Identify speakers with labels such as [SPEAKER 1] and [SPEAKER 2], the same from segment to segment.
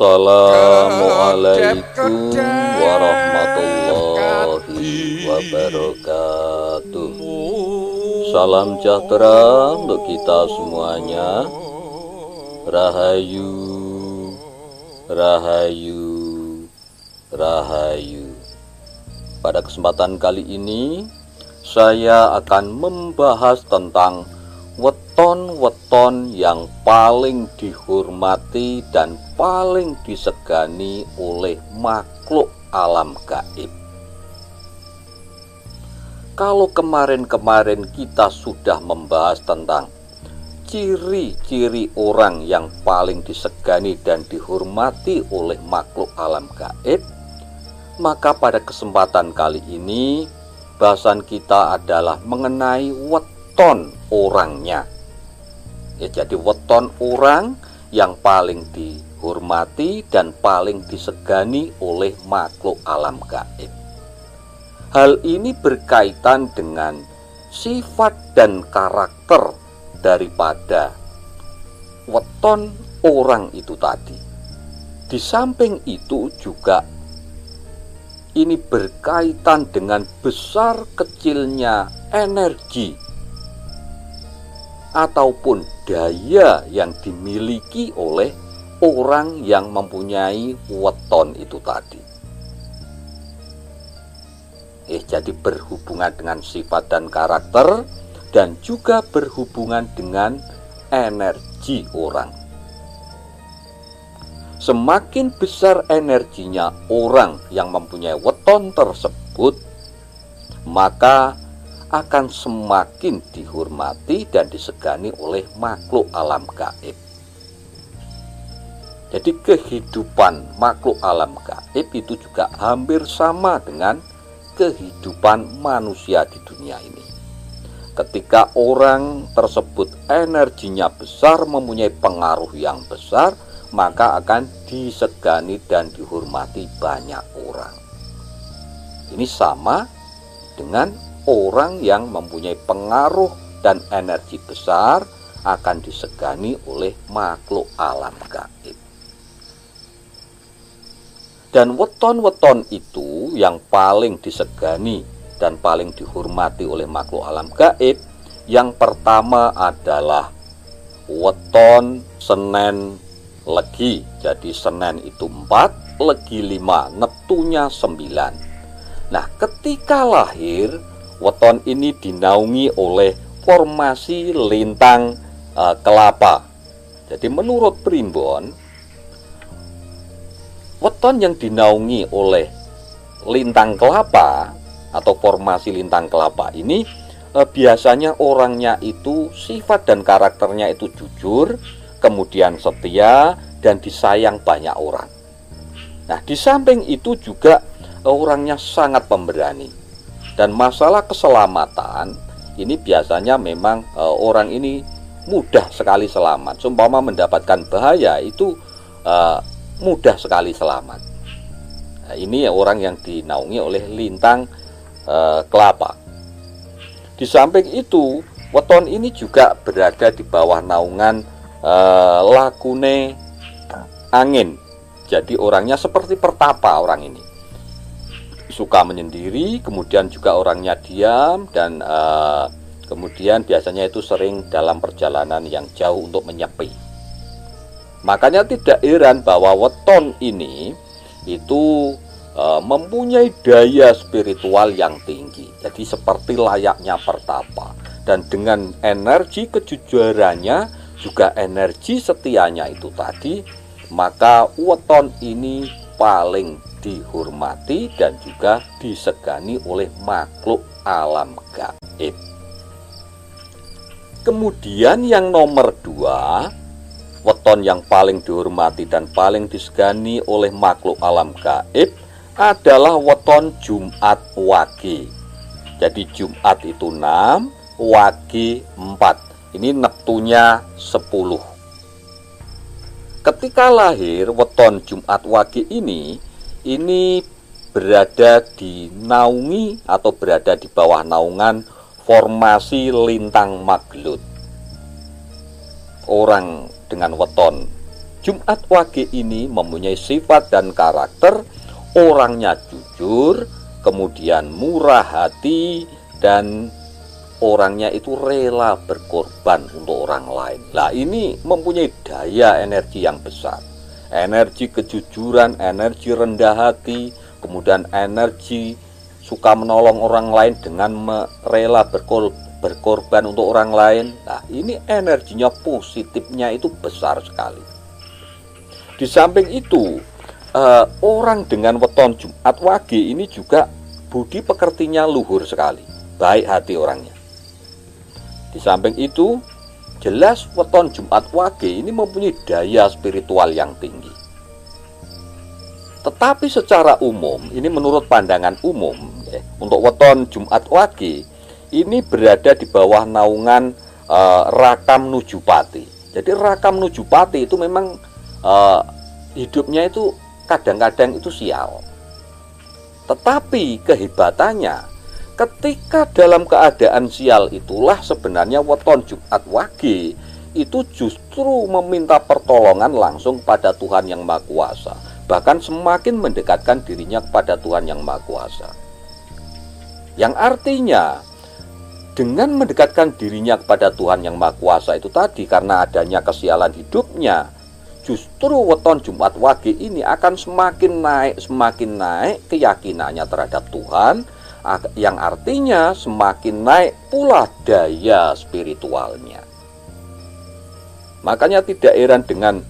[SPEAKER 1] Assalamualaikum warahmatullahi wabarakatuh. Salam sejahtera untuk kita semuanya. Rahayu, rahayu, rahayu. Pada kesempatan kali ini saya akan membahas tentang weton-weton yang paling dihormati dan paling disegani oleh makhluk alam gaib. Kalau kemarin-kemarin kita sudah membahas tentang ciri-ciri orang yang paling disegani dan dihormati oleh makhluk alam gaib, maka pada kesempatan kali ini bahasan kita adalah mengenai weton orangnya. Ya, jadi weton orang yang paling dihormati dan paling disegani oleh makhluk alam gaib. Hal ini berkaitan dengan sifat dan karakter daripada weton orang itu tadi. Di samping itu juga ini berkaitan dengan besar kecilnya energi ataupun daya yang dimiliki oleh orang yang mempunyai weton itu tadi. Jadi berhubungan dengan sifat dan karakter dan juga berhubungan dengan energi orang. Semakin besar energinya orang yang mempunyai weton tersebut, maka akan semakin dihormati dan disegani oleh makhluk alam gaib. Jadi kehidupan makhluk alam gaib itu juga hampir sama dengan kehidupan manusia di dunia ini. Ketika orang tersebut energinya besar, mempunyai pengaruh yang besar, maka akan disegani dan dihormati banyak orang. Ini sama dengan orang yang mempunyai pengaruh dan energi besar akan disegani oleh makhluk alam gaib. Dan weton-weton itu yang paling disegani dan paling dihormati oleh makhluk alam gaib, yang pertama adalah weton Senen Legi. Jadi Senen itu 4, Legi 5, neptunya 9. Nah, ketika lahir, weton ini dinaungi oleh formasi lintang kelapa. Jadi menurut primbon, weton yang dinaungi oleh lintang kelapa atau formasi lintang kelapa ini biasanya orangnya itu sifat dan karakternya itu jujur, kemudian setia dan disayang banyak orang. Nah, di samping itu juga orangnya sangat pemberani. Dan masalah keselamatan ini biasanya memang orang ini mudah sekali selamat. Seumpama mendapatkan bahaya itu mudah sekali selamat. Nah, ini orang yang dinaungi oleh lintang kelapa. Di samping itu, weton ini juga berada di bawah naungan lakune angin. Jadi orangnya seperti pertapa orang ini. Suka menyendiri, kemudian juga orangnya diam, dan kemudian biasanya itu sering dalam perjalanan yang jauh untuk menyepi. Makanya tidak heran bahwa weton ini itu mempunyai daya spiritual yang tinggi. Jadi seperti layaknya pertapa, dan dengan energi kejujurannya juga energi setianya itu tadi, maka weton ini paling dihormati dan juga disegani oleh makhluk alam gaib. Kemudian yang nomor 2, weton yang paling dihormati dan paling disegani oleh makhluk alam gaib adalah weton Jumat Wage. Jadi Jumat itu 6, Wage 4. Ini neptunya 10. Ketika lahir weton Jumat Wage ini berada di naungi atau berada di bawah naungan formasi lintang Maglut. Orang dengan weton Jumat Wage ini mempunyai sifat dan karakter orangnya jujur, kemudian murah hati, dan orangnya itu rela berkorban untuk orang lain. Nah, ini mempunyai daya energi yang besar. Energi kejujuran, energi rendah hati, kemudian energi suka menolong orang lain dengan rela berkorban untuk orang lain. Nah, ini energinya positifnya itu besar sekali. Di samping itu, orang dengan weton Jumat Wage ini juga budi pekertinya luhur sekali, baik hati orangnya. Di samping itu, jelas weton Jumat Wage ini mempunyai daya spiritual yang tinggi. Tetapi secara umum, ini menurut pandangan umum, untuk weton Jumat Wage ini berada di bawah naungan Rakam Nujupati. Jadi Rakam Nujupati itu memang hidupnya itu kadang-kadang itu sial. Tetapi kehebatannya, ketika dalam keadaan sial itulah sebenarnya weton Jumat Wage itu justru meminta pertolongan langsung pada Tuhan Yang Maha Kuasa, bahkan semakin mendekatkan dirinya kepada Tuhan Yang Maha Kuasa. Yang artinya dengan mendekatkan dirinya kepada Tuhan Yang Maha Kuasa itu tadi, karena adanya kesialan hidupnya, justru weton Jumat Wage ini akan semakin naik keyakinannya terhadap Tuhan, yang artinya semakin naik pula daya spiritualnya. Makanya tidak heran dengan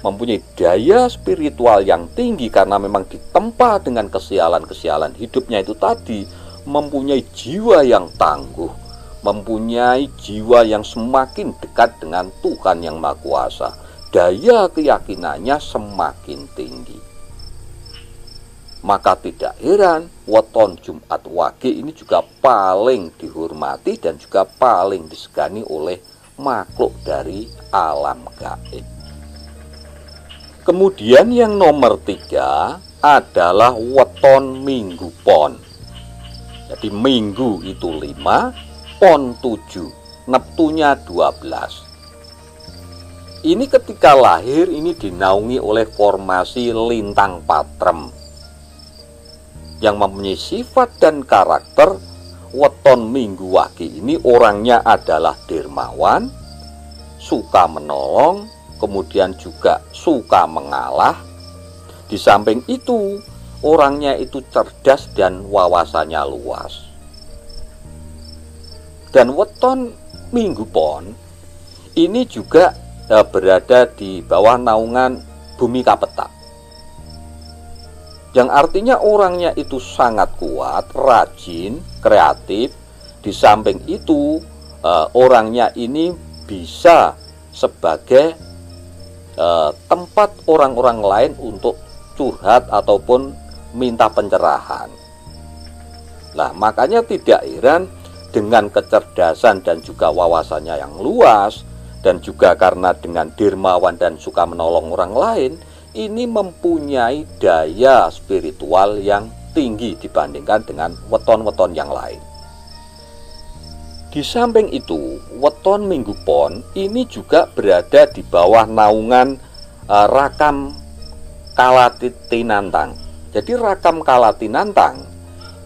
[SPEAKER 1] mempunyai daya spiritual yang tinggi, karena memang ditempa dengan kesialan-kesialan hidupnya itu tadi, mempunyai jiwa yang tangguh, mempunyai jiwa yang semakin dekat dengan Tuhan Yang Maha Kuasa. Daya keyakinannya semakin tinggi. Maka tidak heran weton Jumat Wage ini juga paling dihormati dan juga paling disegani oleh makhluk dari alam gaib. Kemudian yang nomor 3 adalah weton Minggu Pon. Jadi Minggu itu 5, Pon 7, neptunya 12. Ini ketika lahir ini dinaungi oleh formasi lintang patrem yang mempunyai sifat dan karakter weton Minggu Wage ini orangnya adalah dermawan, suka menolong, kemudian juga suka mengalah. Di samping itu orangnya itu cerdas dan wawasannya luas. Dan weton Minggu Pon ini juga berada di bawah naungan Bumi Kapeta, yang artinya orangnya itu sangat kuat, rajin, kreatif. Di samping itu orangnya ini bisa sebagai tempat orang-orang lain untuk curhat ataupun minta pencerahan. Nah, makanya tidak heran dengan kecerdasan dan juga wawasannya yang luas, dan juga karena dengan dermawan dan suka menolong orang lain, ini mempunyai daya spiritual yang tinggi dibandingkan dengan weton-weton yang lain. Di samping itu, weton Minggu Pon ini juga berada di bawah naungan Rakam Kalatinantang. Jadi Rakam Kalatinantang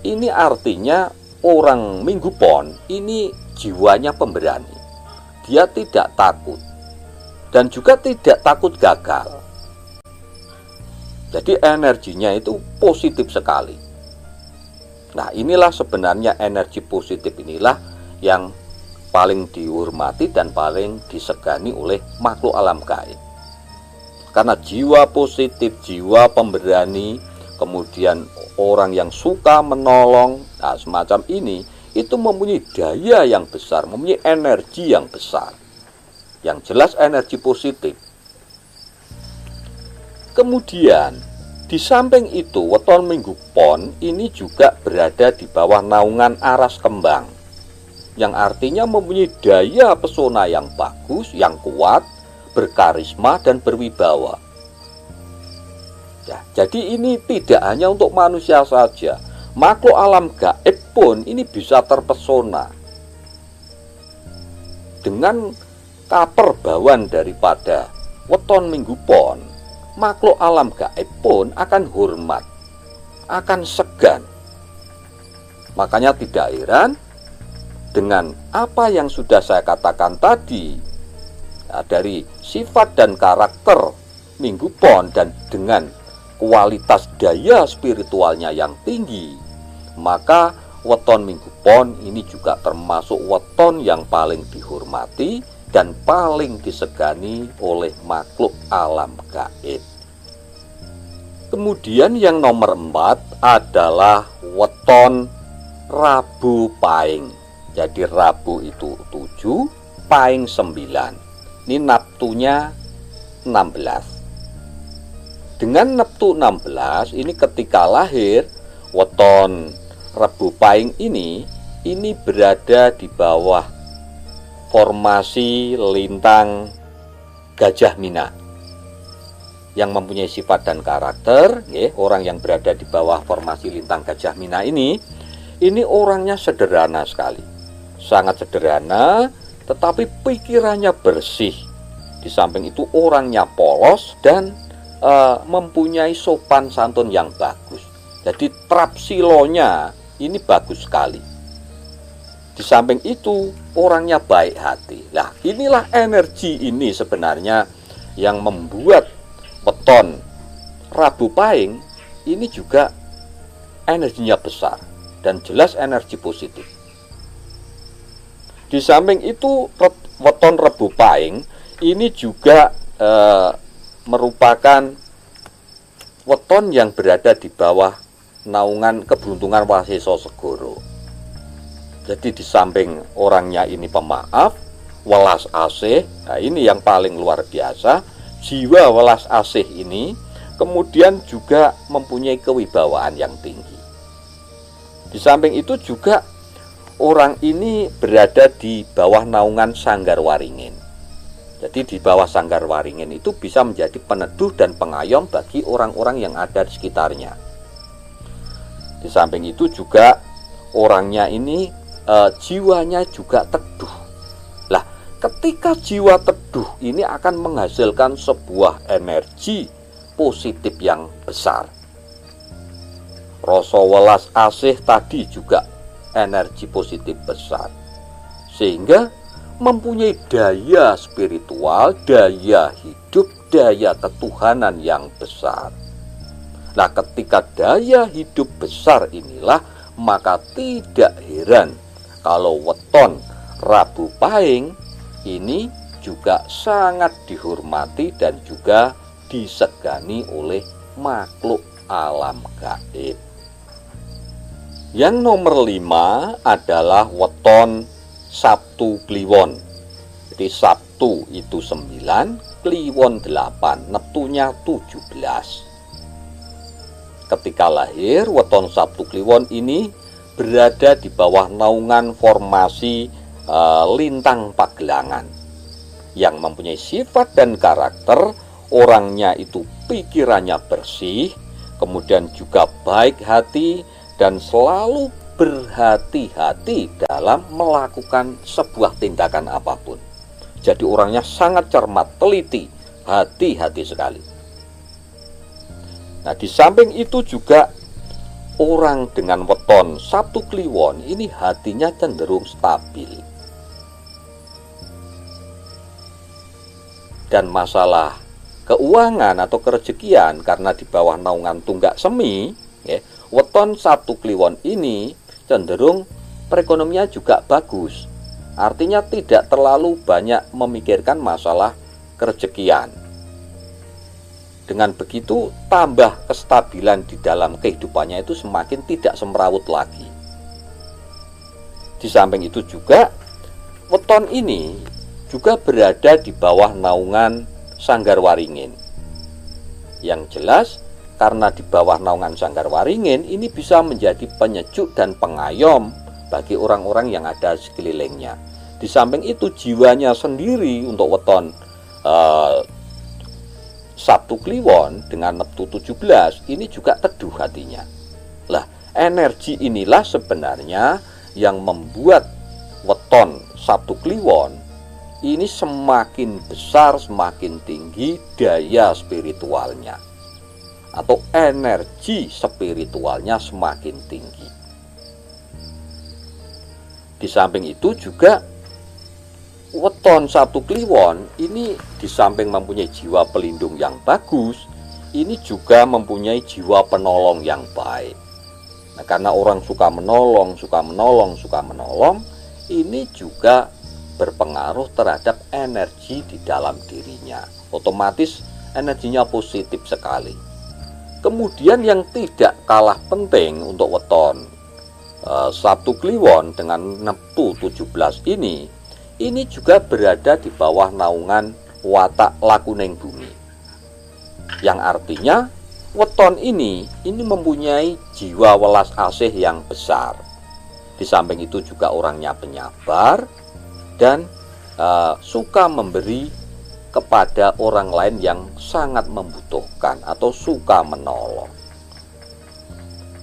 [SPEAKER 1] ini artinya orang Minggu Pon ini jiwanya pemberani. Dia tidak takut dan juga tidak takut gagal. Jadi energinya itu positif sekali. Nah, inilah sebenarnya energi positif inilah yang paling dihormati dan paling disegani oleh makhluk alam gaib. Karena jiwa positif, jiwa pemberani, kemudian orang yang suka menolong, nah semacam ini, itu mempunyai daya yang besar, mempunyai energi yang besar. Yang jelas energi positif. Kemudian di samping itu weton Minggu Pon ini juga berada di bawah naungan Aras Kembang, yang artinya mempunyai daya pesona yang bagus, yang kuat, berkarisma dan berwibawa. Ya, jadi ini tidak hanya untuk manusia saja, makhluk alam gaib pun ini bisa terpesona dengan kaperbawan daripada weton Minggu Pon, makhluk alam gaib pun akan hormat, akan segan. Makanya tidak heran dengan apa yang sudah saya katakan tadi, dari sifat dan karakter Minggu Pon dan dengan kualitas daya spiritualnya yang tinggi, maka weton Minggu Pon ini juga termasuk weton yang paling dihormati dan paling disegani oleh makhluk alam gaib. Kemudian yang nomor 4 adalah weton Rabu Pahing. Jadi Rabu itu 7, Pahing 9. Ini neptunya 16. Dengan neptu 16 ini ketika lahir, weton Rabu Pahing ini berada di bawah formasi lintang Gajah Mina yang mempunyai sifat dan karakter. Orang yang berada di bawah formasi lintang Gajah Mina ini orangnya sederhana sekali, sangat sederhana, tetapi pikirannya bersih. Di samping itu orangnya polos dan mempunyai sopan santun yang bagus. Jadi trapsilonya ini bagus sekali. Di samping itu orangnya baik hati. Nah, inilah energi ini sebenarnya yang membuat weton Rabu Pahing ini juga energinya besar dan jelas energi positif. Di samping itu weton Rabu Pahing ini juga merupakan weton yang berada di bawah naungan keberuntungan Wasiso Segoro. Jadi di samping orangnya ini pemaaf, welas asih, nah ini yang paling luar biasa, jiwa welas asih ini kemudian juga mempunyai kewibawaan yang tinggi. Di samping itu juga orang ini berada di bawah naungan Sanggar Waringin. Jadi di bawah Sanggar Waringin itu bisa menjadi peneduh dan pengayom bagi orang-orang yang ada di sekitarnya. Di samping itu juga orangnya ini jiwanya juga teduh. Lah, ketika jiwa teduh ini akan menghasilkan sebuah energi positif yang besar. Rasa welas asih tadi juga energi positif besar, sehingga mempunyai daya spiritual, daya hidup, daya ketuhanan yang besar. Nah, ketika daya hidup besar inilah, maka tidak heran kalau weton Rabu Pahing ini juga sangat dihormati dan juga disegani oleh makhluk alam gaib. Yang nomor 5 adalah weton Sabtu Kliwon. Jadi Sabtu itu 9, Kliwon 8, neptunya 17. Ketika lahir, weton Sabtu Kliwon ini berada di bawah naungan formasi lintang Pagelangan yang mempunyai sifat dan karakter orangnya itu pikirannya bersih, kemudian juga baik hati dan selalu berhati-hati dalam melakukan sebuah tindakan apapun. Jadi orangnya sangat cermat, teliti, hati-hati sekali. Nah, di samping itu juga orang dengan weton Sabtu Kliwon ini hatinya cenderung stabil. Dan masalah keuangan atau kerejekian karena di bawah naungan Tunggak Semi, weton Sabtu Kliwon ini cenderung perekonomian juga bagus. Artinya tidak terlalu banyak memikirkan masalah kerejekian. Dengan begitu tambah kestabilan di dalam kehidupannya itu semakin tidak semrawut lagi. Di samping itu juga weton ini juga berada di bawah naungan Sanggar Waringin. Yang jelas karena di bawah naungan Sanggar Waringin ini bisa menjadi penyejuk dan pengayom bagi orang-orang yang ada di sekelilingnya. Di samping itu jiwanya sendiri untuk weton Sabtu Kliwon dengan neptu 17 ini juga teduh hatinya. Lah, energi inilah sebenarnya yang membuat weton Sabtu Kliwon ini semakin besar, semakin tinggi daya spiritualnya atau energi spiritualnya semakin tinggi. Di samping itu juga weton Sabtu Kliwon ini di samping mempunyai jiwa pelindung yang bagus, ini juga mempunyai jiwa penolong yang baik. Nah, karena orang suka menolong, ini juga berpengaruh terhadap energi di dalam dirinya. Otomatis energinya positif sekali. Kemudian yang tidak kalah penting untuk weton Sabtu Kliwon dengan Neptu 17 ini juga berada di bawah naungan watak lakuning bumi. Yang artinya weton ini mempunyai jiwa welas asih yang besar. Di samping itu juga orangnya penyabar dan suka memberi kepada orang lain yang sangat membutuhkan atau suka menolong.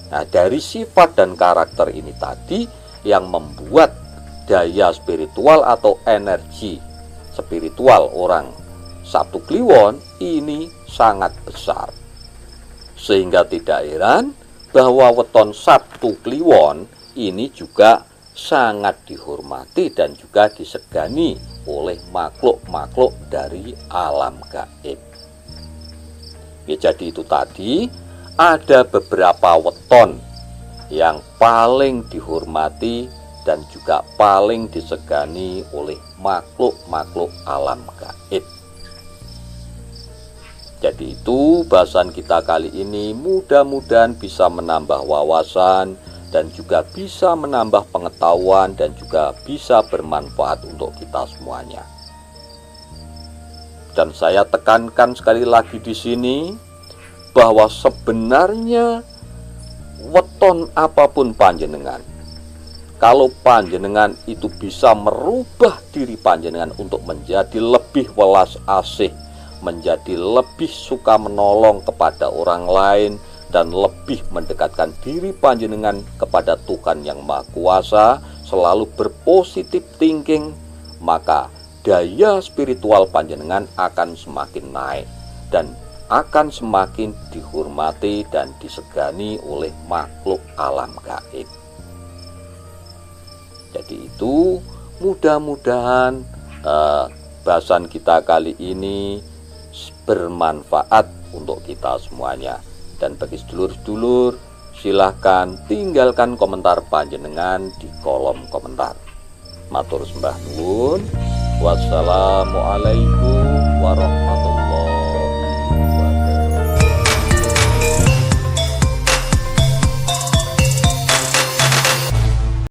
[SPEAKER 1] Nah, dari sifat dan karakter ini tadi yang membuat daya spiritual atau energi spiritual orang Sabtu Kliwon ini sangat besar. Sehingga tidak heran bahwa weton Sabtu Kliwon ini juga sangat dihormati dan juga disegani oleh makhluk-makhluk dari alam gaib. Ya, jadi itu tadi ada beberapa weton yang paling dihormati dan juga paling disegani oleh makhluk-makhluk alam gaib. Jadi itu bahasan kita kali ini, mudah-mudahan bisa menambah wawasan dan juga bisa menambah pengetahuan dan juga bisa bermanfaat untuk kita semuanya. Dan saya tekankan sekali lagi di sini bahwa sebenarnya weton apapun panjenengan, kalau panjenengan itu bisa merubah diri panjenengan untuk menjadi lebih welas asih, menjadi lebih suka menolong kepada orang lain, dan lebih mendekatkan diri panjenengan kepada Tuhan yang Maha Kuasa, selalu berpositif thinking, maka daya spiritual panjenengan akan semakin naik dan akan semakin dihormati dan disegani oleh makhluk alam gaib. Jadi itu mudah-mudahan bahasan kita kali ini bermanfaat untuk kita semuanya. Dan bagi sedulur-sedulur, silahkan tinggalkan komentar panjenengan di kolom komentar. Matur sembah nuwun. Wassalamualaikum warahmatullahi wabarakatuh.